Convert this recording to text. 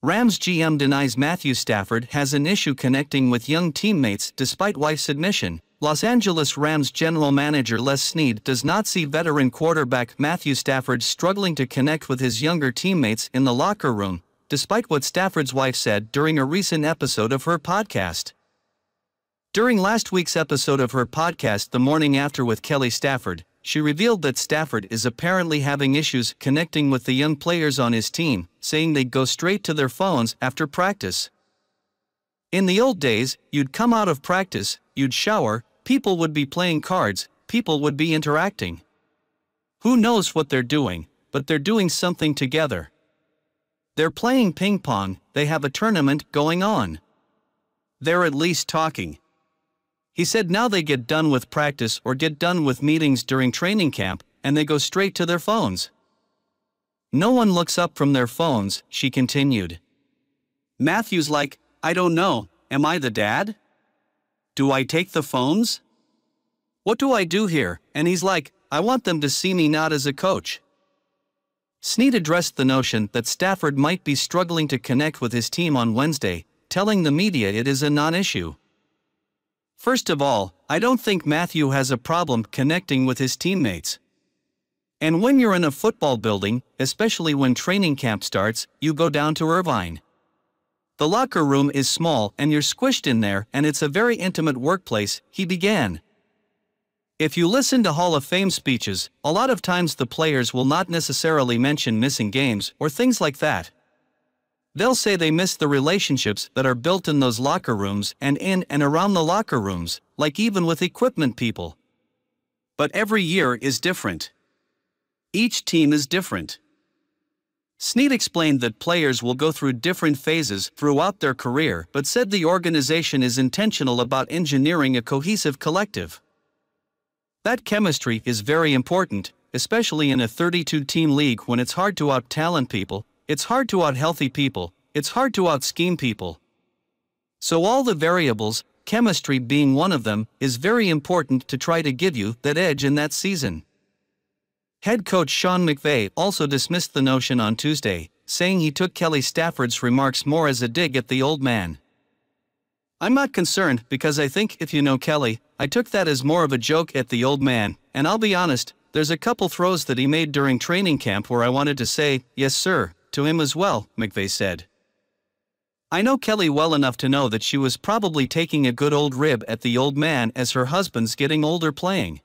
Rams GM denies Matthew Stafford has an issue connecting with young teammates despite wife's admission. Los Angeles Rams general manager Les Snead does not see veteran quarterback Matthew Stafford struggling to connect with his younger teammates in the locker room, despite what Stafford's wife said during a recent episode of her podcast. During last week's episode of her podcast The Morning After with Kelly Stafford, she revealed that Stafford is apparently having issues connecting with the young players on his team, saying they'd go straight to their phones after practice. In the old days, you'd come out of practice, you'd shower, people would be playing cards, people would be interacting. Who knows what they're doing, but they're doing something together. They're playing ping-pong, they have a tournament going on. They're at least talking. He said now they get done with practice or get done with meetings during training camp, and they go straight to their phones. No one looks up from their phones, she continued. Matthew's like, I don't know, am I the dad? Do I take the phones? What do I do here? And he's like, I want them to see me not as a coach. Snead addressed the notion that Stafford might be struggling to connect with his team on Wednesday, telling the media it is a non-issue. First of all, I don't think Matthew has a problem connecting with his teammates. And when you're in a football building, especially when training camp starts, you go down to Irvine. The locker room is small and you're squished in there, and it's a very intimate workplace, he began. If you listen to Hall of Fame speeches, a lot of times the players will not necessarily mention missing games or things like that. They'll say they miss the relationships that are built in those locker rooms and in and around the locker rooms, like even with equipment people. But every year is different. Each team is different. Snead explained that players will go through different phases throughout their career, but said the organization is intentional about engineering a cohesive collective. That chemistry is very important, especially in a 32-team league when it's hard to out-talent people. It's hard to out-healthy people, it's hard to out-scheme people. So all the variables, chemistry being one of them, is very important to try to give you that edge in that season. Head coach Sean McVay also dismissed the notion on Tuesday, saying he took Kelly Stafford's remarks more as a dig at the old man. I'm not concerned because I think if you know Kelly, I took that as more of a joke at the old man, and I'll be honest, there's a couple throws that he made during training camp where I wanted to say, yes sir, to him as well, McVay said. I know Kelly well enough to know that she was probably taking a good old rib at the old man as her husband's getting older playing.